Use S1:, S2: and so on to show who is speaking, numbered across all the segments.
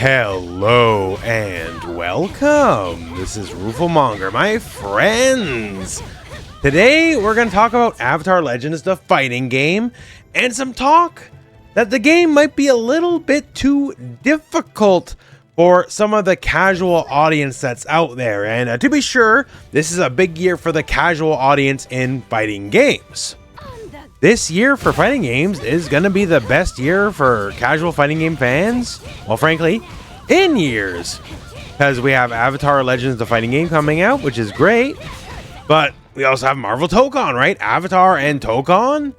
S1: Hello and welcome. This is rooflemonger, my friends. Today we're going to talk about Avatar Legends, the fighting game, and some talk that the game might be a little bit too difficult for some of the casual audience that's out there. And to be sure, this is a big year for the casual audience in fighting games. This year for fighting games is going to be the best year for casual fighting game fans, well, frankly, in years. Because we have Avatar Legends, the fighting game coming out, which is great. But we also have Marvel Tokon, right? Avatar and Tokon,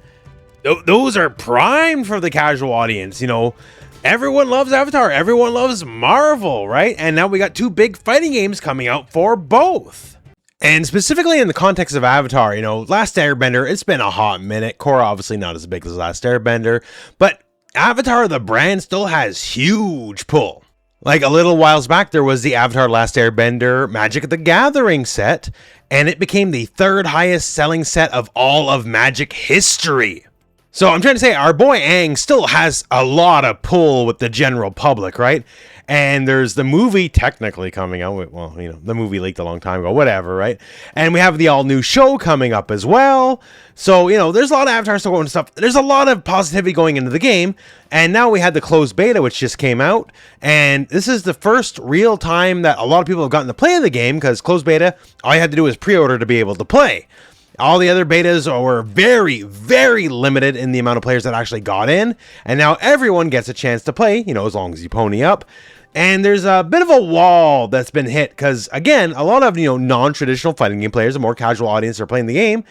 S1: those are primed for the casual audience. You know, everyone loves Avatar, everyone loves Marvel, right? And now we got two big fighting games coming out for both. And specifically in the context of Avatar, you know, Last Airbender, it's been a hot minute. Korra obviously not as big as Last Airbender, but Avatar, the brand, still has huge pull. Like a little whiles back, there was the Avatar Last Airbender Magic the Gathering set, and it became the third highest selling set of all of Magic history. So I'm trying to say our boy Aang still has a lot of pull with the general public, right? And there's the movie technically coming out. Well, you know, the movie leaked a long time ago, whatever, right? And we have the all new show coming up as well. So, you know, there's a lot of Avatar still going stuff. There's a lot of positivity going into the game. And now we had the closed beta, which just came out. And this is the first real time that a lot of people have gotten to play the game, because closed beta, all you had to do was pre-order to be able to play. All the other betas were very, very limited in the amount of players that actually got in. And now everyone gets a chance to play, you know, as long as you pony up. And there's a bit of a wall that's been hit because, again, a lot of, you know, non-traditional fighting game players, a more casual audience are playing the game.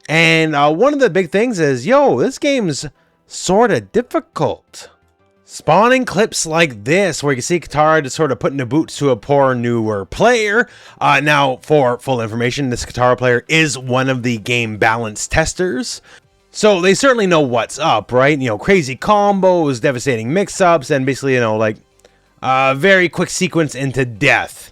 S1: And one of the big things is, this game's sort of difficult. Spawning clips like this, where you see Katara just sort of putting the boots to a poor newer player. Now, for full information, this Katara player is one of the game balance testers. So they certainly know what's up, right? You know, crazy combos, devastating mix-ups, and basically, you know, like, very quick sequence into death.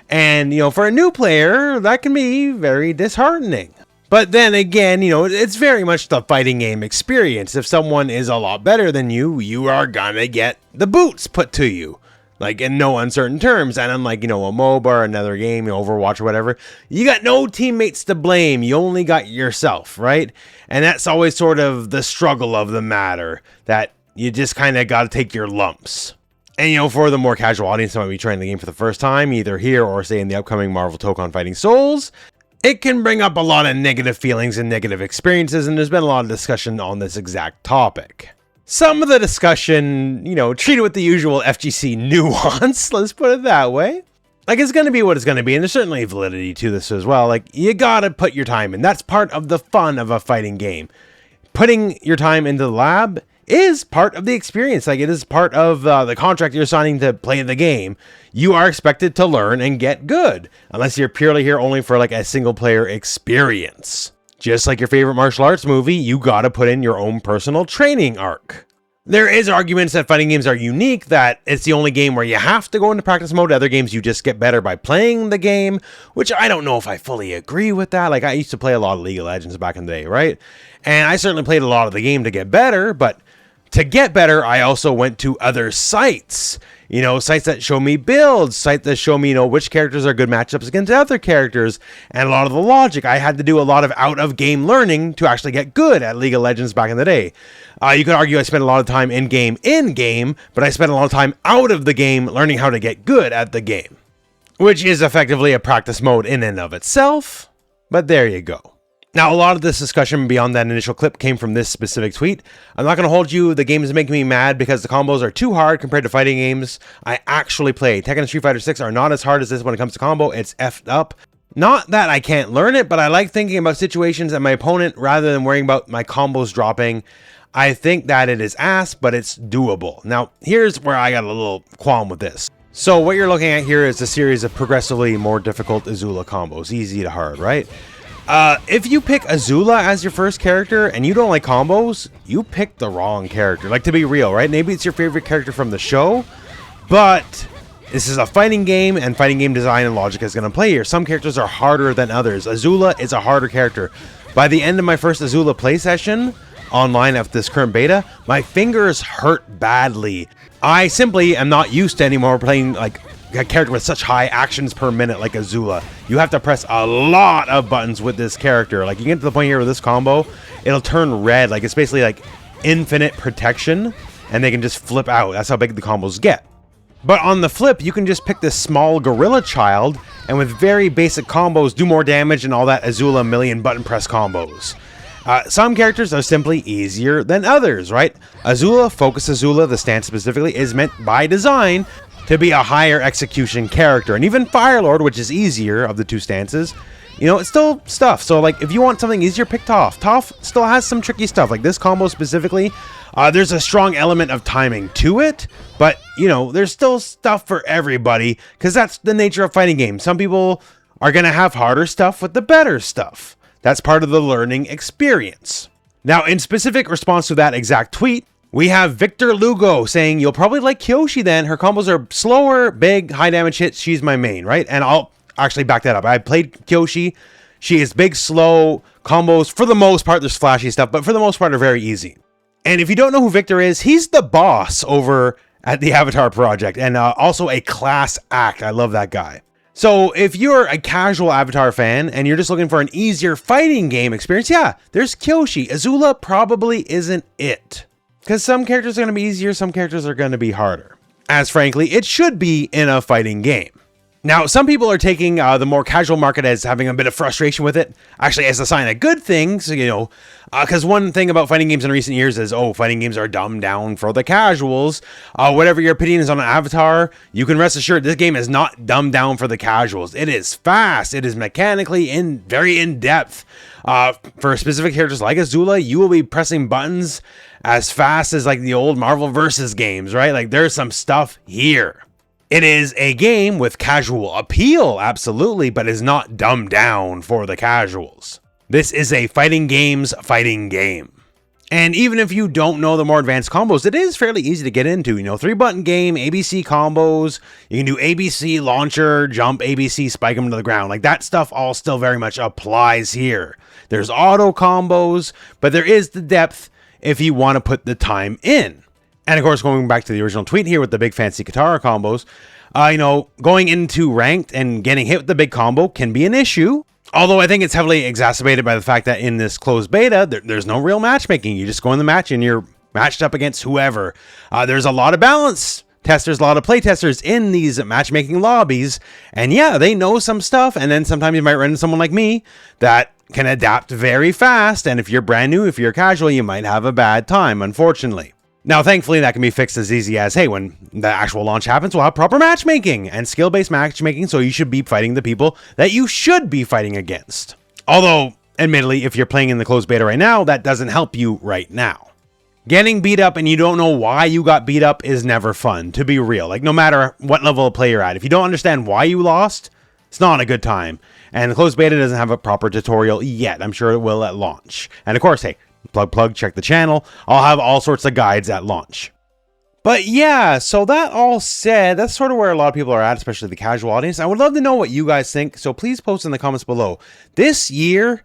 S1: And, you know, for a new player, that can be very disheartening. But then again, you know, it's very much the fighting game experience. If someone is a lot better than you, you are gonna get the boots put to you. Like, in no uncertain terms. And unlike, you know, a MOBA or another game, you know, Overwatch or whatever, you got no teammates to blame. You only got yourself, right? And that's always sort of the struggle of the matter, that you just kind of got to take your lumps. And, you know, for the more casual audience that might be trying the game for the first time, either here or, say, in the upcoming Marvel Tokon Fighting Souls, it can bring up a lot of negative feelings and negative experiences, and there's been a lot of discussion on this exact topic. Some of the discussion, you know, treated with the usual FGC nuance, let's put it that way. Like, it's going to be what it's going to be, and there's certainly validity to this as well. Like, you gotta put your time in. That's part of the fun of a fighting game. Putting your time into the lab is part of the experience. Like, it is part of the contract you're signing to play the game. You are expected to learn and get good, unless you're purely here only for like a single player experience. Just like your favorite martial arts movie, you gotta put in your own personal training arc. There is arguments that fighting games are unique, that it's the only game where you have to go into practice mode. Other games you just get better by playing the game, which I don't know if I fully agree with that. Like, I used to play a lot of League of Legends back in the day, right? And I certainly played a lot of the game to get better, but to get better, I also went to other sites. You know, sites that show me builds, sites that show me, you know, which characters are good matchups against other characters, and a lot of the logic. I had to do a lot of out-of-game learning to actually get good at League of Legends back in the day. You could argue I spent a lot of time in-game, but I spent a lot of time out of the game learning how to get good at the game, which is effectively a practice mode in and of itself, but there you go. Now, a lot of this discussion beyond that initial clip came from this specific tweet. I'm not going to hold you. The game is making me mad because the combos are too hard compared to fighting games I actually play. Tekken and Street Fighter 6 are not as hard as this when it comes to combo. It's effed up. Not that I can't learn it, but I like thinking about situations and my opponent rather than worrying about my combos dropping. I think that it is ass, but it's doable. Now, here's where I got a little qualm with this. So what you're looking at here is a series of progressively more difficult Azula combos. Easy to hard, right? If you pick Azula as your first character and you don't like combos, you picked the wrong character. Like, to be real, right? Maybe it's your favorite character from the show, but this is a fighting game, and fighting game design and logic is going to play here. Some characters are harder than others. Azula is a harder character. By the end of my first Azula play session online after this current beta, my fingers hurt badly. I simply am not used to anymore playing like a character with such high actions per minute like Azula. You have to press a lot of buttons with this character. Like you get to the point here with this combo, it'll turn red. Like it's basically like infinite protection and they can just flip out. That's how big the combos get. But on the flip, you can just pick this small gorilla child and with very basic combos do more damage and all that Azula million button press combos. Some characters are simply easier than others, right? Azula, Focus Azula, the stance specifically, is meant by design to be a higher execution character. And even Firelord, which is easier of the two stances, you know, it's still stuff. So like if you want something easier, pick Toph. Toph still has some tricky stuff. Like this combo specifically, there's a strong element of timing to it, but you know, there's still stuff for everybody because that's the nature of fighting games. Some people are going to have harder stuff with the better stuff. That's part of the learning experience. Now, in specific response to that exact tweet, we have Victor Lugo saying, you'll probably like Kyoshi then. Her combos are slower, big, high damage hits. She's my main, right? And I'll actually back that up. I played Kyoshi. She is big, slow combos. For the most part, there's flashy stuff, but for the most part, are very easy. And if you don't know who Victor is, he's the boss over at the Avatar Project and also a class act. I love that guy. So if you're a casual Avatar fan and you're just looking for an easier fighting game experience, yeah, there's Kyoshi. Azula probably isn't it. Because some characters are going to be easier, some characters are going to be harder. As frankly, it should be in a fighting game. Now, some people are taking the more casual market as having a bit of frustration with it, actually as a sign of good things, you know, because one thing about fighting games in recent years is, oh, fighting games are dumbed down for the casuals. Whatever your opinion is on an Avatar, you can rest assured this game is not dumbed down for the casuals. It is fast, it is mechanically very in-depth. For specific characters like Azula, you will be pressing buttons as fast as like the old Marvel Versus games, right? Like there's some stuff here. It is a game with casual appeal, absolutely, but is not dumbed down for the casuals. This is a fighting game's fighting game. And even if you don't know the more advanced combos, it is fairly easy to get into. You know, 3-button game, ABC combos, you can do ABC launcher, jump, ABC spike them to the ground. Like that stuff all still very much applies here. There's auto combos, but there is the depth if you want to put the time in. And of course, going back to the original tweet here with the big fancy Katara combos, you know, going into ranked and getting hit with the big combo can be an issue. Although I think it's heavily exacerbated by the fact that in this closed beta, there's no real matchmaking. You just go in the match and you're matched up against whoever. There's a lot of balance testers, a lot of play testers in these matchmaking lobbies. And yeah, they know some stuff. And then sometimes you might run into someone like me that can adapt very fast. And if you're brand new, if you're casual, you might have a bad time, unfortunately. Now, thankfully, that can be fixed as easy as, hey, when the actual launch happens, we'll have proper matchmaking and skill-based matchmaking, so you should be fighting the people that you should be fighting against. Although, admittedly, if you're playing in the closed beta right now, that doesn't help you right now. Getting beat up and you don't know why you got beat up is never fun, to be real. Like, no matter what level of play you're at, if you don't understand why you lost, it's not a good time. And the closed beta doesn't have a proper tutorial yet. I'm sure it will at launch. And of course, hey, plug, check the channel. I'll have all sorts of guides at launch. But yeah, so that all said, that's sort of where a lot of people are at, especially the casual audience. I would love to know what you guys think, so please post in the comments below. This year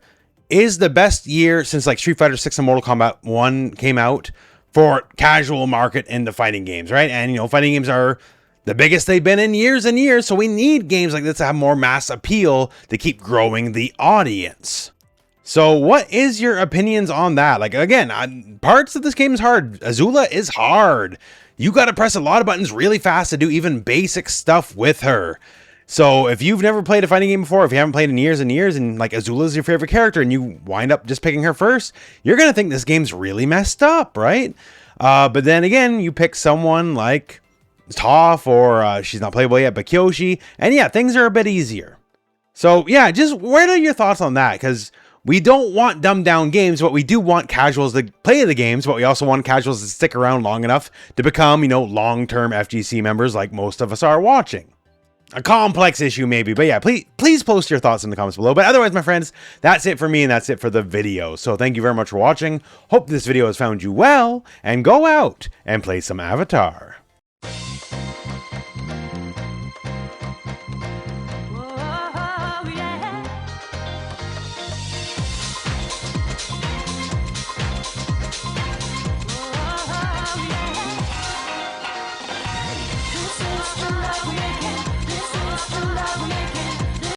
S1: is the best year since like Street Fighter 6 and Mortal Kombat 1 came out for casual market into fighting games, right? And you know, fighting games are the biggest they've been in years and years, so we need games like this to have more mass appeal to keep growing the audience. So what is your opinions on that? Like, again, parts of this game is hard. Azula is hard. You got to press a lot of buttons really fast to do even basic stuff with her. So if you've never played a fighting game before, if you haven't played in years and years, and like Azula is your favorite character and you wind up just picking her first, you're going to think this game's really messed up, right? But then again, you pick someone like Toph, or she's not playable yet, but Kyoshi, and yeah, things are a bit easier. So yeah, just what are your thoughts on that? Because we don't want dumbed down games, but we do want casuals to play the games, but we also want casuals to stick around long enough to become, you know, long-term FGC members like most of us are watching. A complex issue maybe, but yeah, please post your thoughts in the comments below. But otherwise, my friends, that's it for me and that's it for the video. So thank you very much for watching. Hope this video has found you well, and go out and play some Avatar.